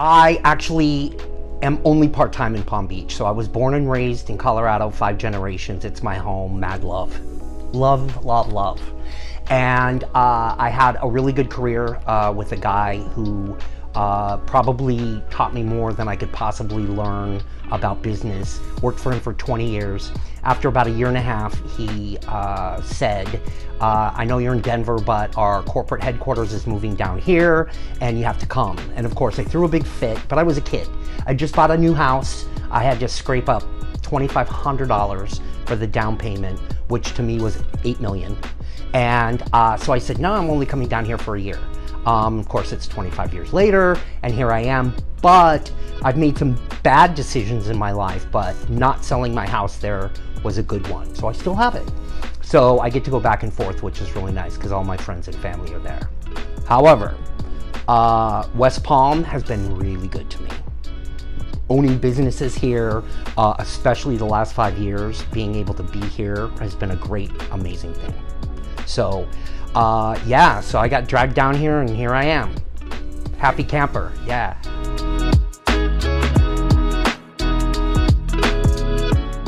I actually am only part-time in Palm Beach. So I was born and raised in Colorado, 5 generations. It's my home, mad love. Love, love, love. And I had a really good career with a guy who probably taught me more than I could possibly learn about business. Worked for him for 20 years. After about a year and a half, he said, I know you're in Denver, but our corporate headquarters is moving down here and you have to come. And of course I threw a big fit, but I was a kid. I just bought a new house. I had to scrape up $2,500 for the down payment, which to me was $8 million. And so I said, no, I'm only coming down here for a year. Of course, it's 25 years later, and here I am. But I've made some bad decisions in my life, but not selling my house there was a good one. So I still have it. So I get to go back and forth, which is really nice because all my friends and family are there. However, West Palm has been really good to me. Owning businesses here, especially the last 5 years, being able to be here has been a great, amazing thing. So, yeah, so I got dragged down here and here I am. Happy camper, yeah.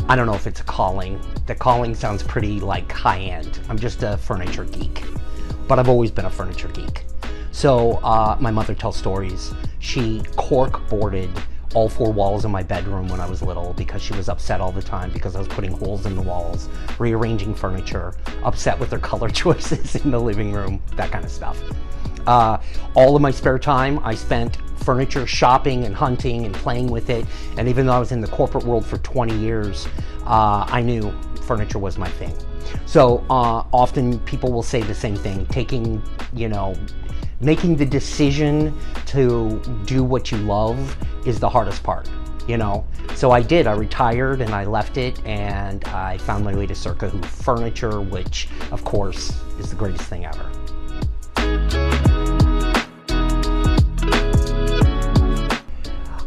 I don't know if it's a calling. The calling sounds pretty like high-end. I'm just a furniture geek, but I've always been a furniture geek. So my mother tells stories. She cork boarded all 4 walls in my bedroom when I was little because she was upset all the time because I was putting holes in the walls, rearranging furniture, upset with her color choices in the living room, that kind of stuff. All of my spare time I spent furniture shopping and hunting and playing with it. And even though I was in the corporate world for 20 years, I knew furniture was my thing. So often people will say the same thing, making the decision to do what you love is the hardest part, So I did. I retired and I left it and I found my way to Circa Who Furniture, which of course is the greatest thing ever.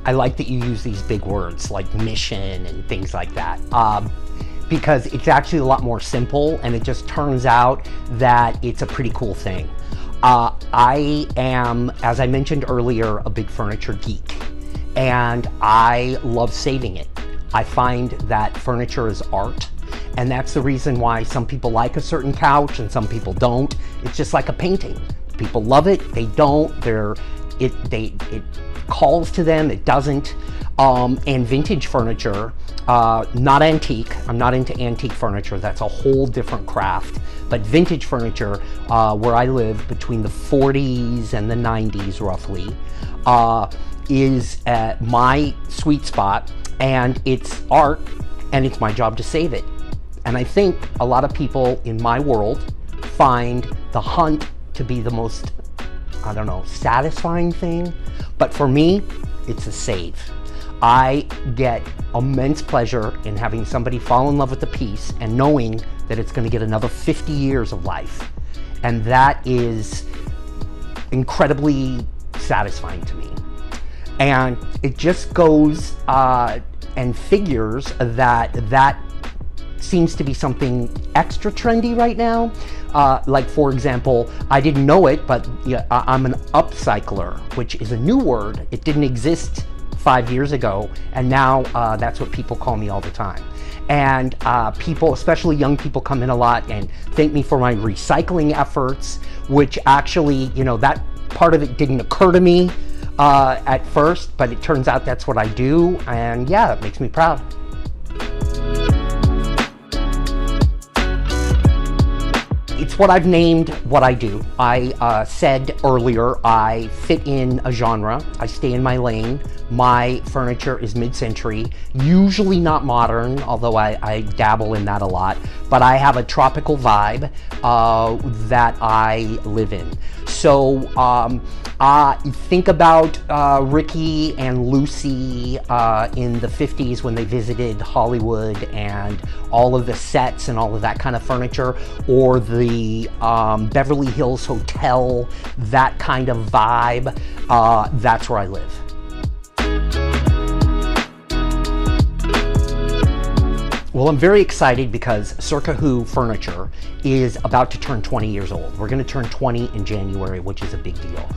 I like that you use these big words like mission and things like that. Because it's actually a lot more simple and it just turns out that it's a pretty cool thing. I am, as I mentioned earlier, a big furniture geek and I love saving it. I find that furniture is art and that's the reason why some people like a certain couch and some people don't. It's just like a painting. People love it, they don't, it calls to them, it doesn't. And vintage furniture, not antique. I'm not into antique furniture. That's a whole different craft. But vintage furniture, where I live between the 40s and the 90s roughly, is my sweet spot, and it's art, and it's my job to save it. And I think a lot of people in my world find the hunt to be the most, satisfying thing. But for me, it's a save. I get immense pleasure in having somebody fall in love with a piece and knowing that it's going to get another 50 years of life. And that is incredibly satisfying to me. And it just goes and figures that seems to be something extra trendy right now. Like for example, I didn't know it, but I'm an upcycler, which is a new word. It didn't exist 5 years ago, and now that's what people call me all the time. And people, especially young people, come in a lot and thank me for my recycling efforts, which actually, that part of it didn't occur to me at first, but it turns out that's what I do, and yeah, it makes me proud. It's what I've named what I do. I said earlier, I fit in a genre. I stay in my lane. My furniture is mid-century, usually not modern, although I dabble in that a lot, but I have a tropical vibe that I live in. So think about Ricky and Lucy in the 50s when they visited Hollywood and all of the sets and all of that kind of furniture, or the Beverly Hills Hotel, that kind of vibe. That's where I live. Well, I'm very excited because Circa Who Furniture is about to turn 20 years old. We're going to turn 20 in January, which is a big deal.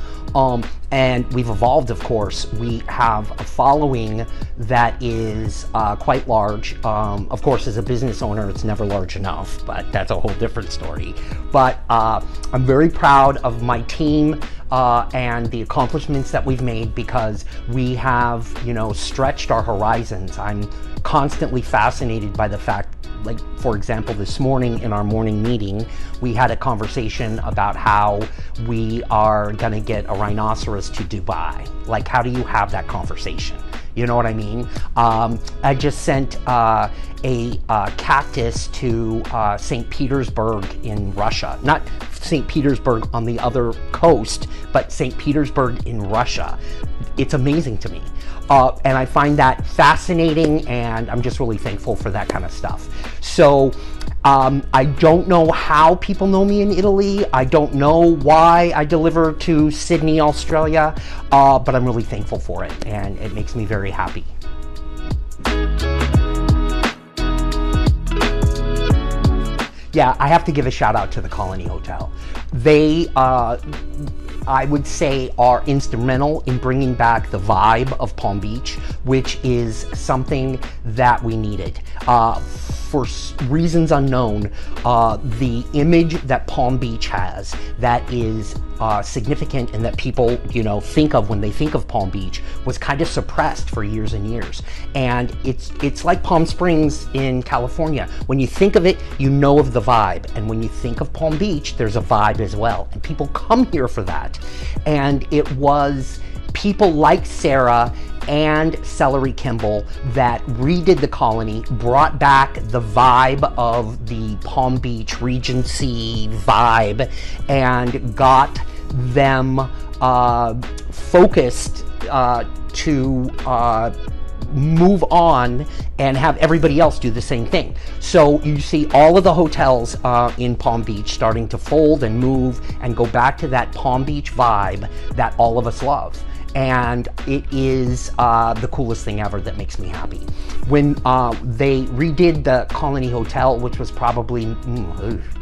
And we've evolved, of course. We have a following that is quite large. Of course, as a business owner, it's never large enough, but that's a whole different story. But I'm very proud of my team and the accomplishments that we've made, because we have, stretched our horizons. I'm constantly fascinated by the fact, like, for example, this morning in our morning meeting, we had a conversation about how we are going to get a rhinoceros to Dubai. Like, how do you have that conversation? You know what I mean? I just sent a cactus to St. Petersburg in Russia. Not St. Petersburg on the other coast, but St. Petersburg in Russia. It's amazing to me. And I find that fascinating, and I'm just really thankful for that kind of stuff. So I don't know how people know me in Italy. I don't know why I deliver to Sydney, Australia, but I'm really thankful for it, and it makes me very happy. Yeah, I have to give a shout out to the Colony Hotel. They, I would say, are instrumental in bringing back the vibe of Palm Beach, which is something that we needed. For reasons unknown, the image that Palm Beach has that is significant and that people, think of when they think of Palm Beach was kind of suppressed for years and years. And it's like Palm Springs in California. When you think of it, you know of the vibe. And when you think of Palm Beach, there's a vibe as well. And people come here for that. And it was people like Sarah and Celery Kimball that redid the Colony, brought back the vibe of the Palm Beach Regency vibe, and got them focused to move on and have everybody else do the same thing. So you see all of the hotels in Palm Beach starting to fold and move and go back to that Palm Beach vibe that all of us love. And it is the coolest thing ever that makes me happy. When they redid the Colony Hotel, which was probably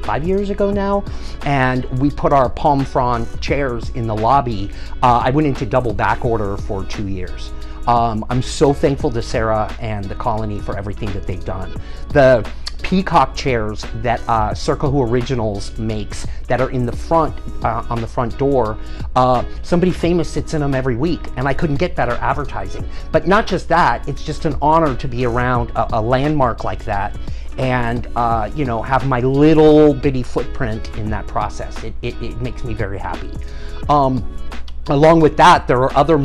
5 years ago now, and we put our palm frond chairs in the lobby, I went into double back order for 2 years. I'm so thankful to Sarah and the Colony for everything that they've done. The peacock chairs that Circa Who Originals makes that are in the front, on the front door, somebody famous sits in them every week, and I couldn't get better advertising. But not just that, it's just an honor to be around a landmark like that and have my little bitty footprint in that process. It makes me very happy. Along with that, there are other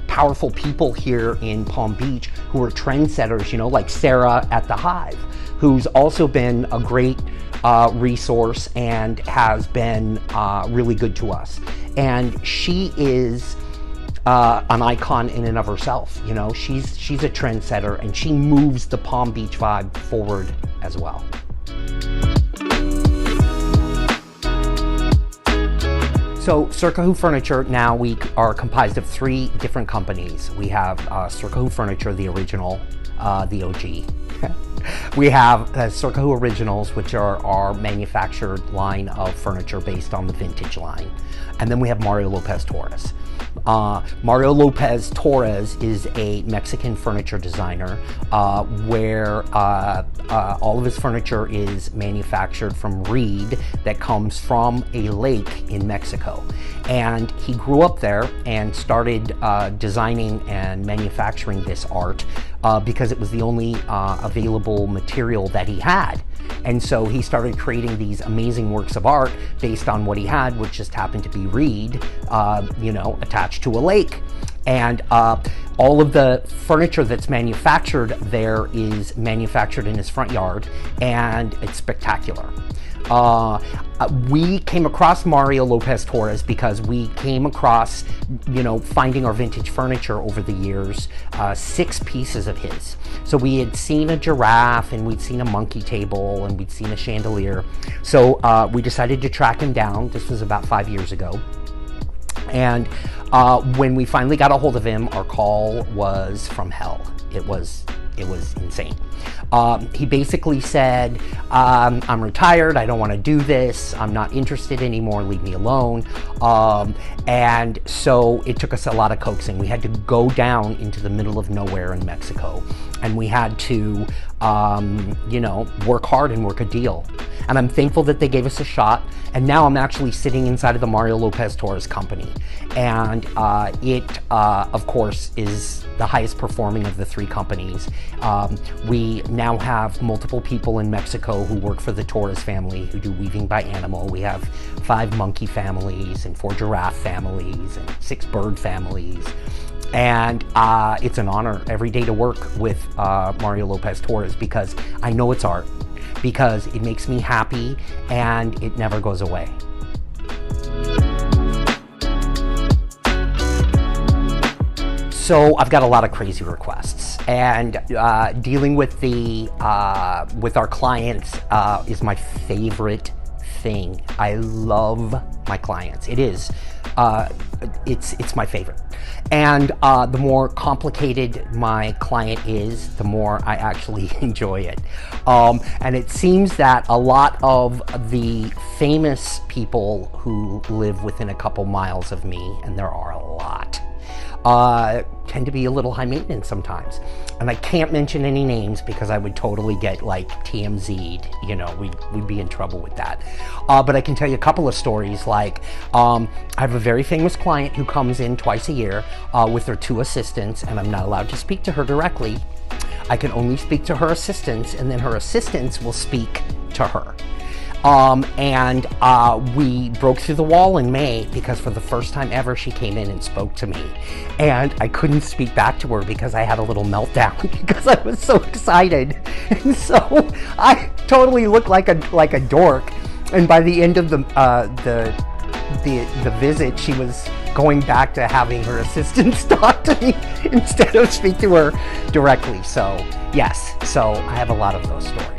powerful people here in Palm Beach who are trendsetters, like Sarah at the Hive, who's also been a great resource and has been really good to us. And she is an icon in and of herself. She's a trendsetter, and she moves the Palm Beach vibe forward as well. So Circa Who Furniture, now we are comprised of 3 different companies. We have Circa Who Furniture, the original, the OG. We have Circa Who Originals, which are our manufactured line of furniture based on the vintage line. And then we have Mario Lopez Torres. Mario Lopez Torres is a Mexican furniture designer where all of his furniture is manufactured from reed that comes from a lake in Mexico. And he grew up there and started designing and manufacturing this art because it was the only available material that he had. And so he started creating these amazing works of art based on what he had, which just happened to be reed, attached to a lake. And all of the furniture that's manufactured there is manufactured in his front yard, and it's spectacular. We came across Mario Lopez Torres because we came across, finding our vintage furniture over the years, 6 pieces of his. So we had seen a giraffe, and we'd seen a monkey table, and we'd seen a chandelier. So we decided to track him down. This was about 5 years ago. And when we finally got a hold of him, our call was from hell. It was It was insane. He basically said, I'm retired, I don't want to do this, I'm not interested anymore, leave me alone. And so it took us a lot of coaxing. We had to go down into the middle of nowhere in Mexico, and we had to, work hard and work a deal. And I'm thankful that they gave us a shot. And now I'm actually sitting inside of the Mario Lopez Torres company. And it, of course, is the highest performing of the three companies. We now have multiple people in Mexico who work for the Torres family who do weaving by animal. We have 5 monkey families and 4 giraffe families and 6 bird families. And it's an honor every day to work with Mario Lopez Torres, because I know it's art, because it makes me happy and it never goes away. So I've got a lot of crazy requests, and dealing with with our clients is my favorite thing. I love my clients. It is. It's my favorite. And the more complicated my client is, the more I actually enjoy it. And it seems that a lot of the famous people who live within a couple miles of me, and there are a lot, tend to be a little high maintenance sometimes. And I can't mention any names because I would totally get like TMZ'd, we'd be in trouble with that. But I can tell you a couple of stories. Like, I have a very famous client who comes in twice a year with her 2 assistants, and I'm not allowed to speak to her directly. I can only speak to her assistants, and then her assistants will speak to her. We broke through the wall in May because for the first time ever she came in and spoke to me, and I couldn't speak back to her because I had a little meltdown because I was so excited, and so I totally looked like a dork. And by the end of the visit, she was going back to having her assistants talk to me instead of speak to her directly. So yes, so I have a lot of those stories.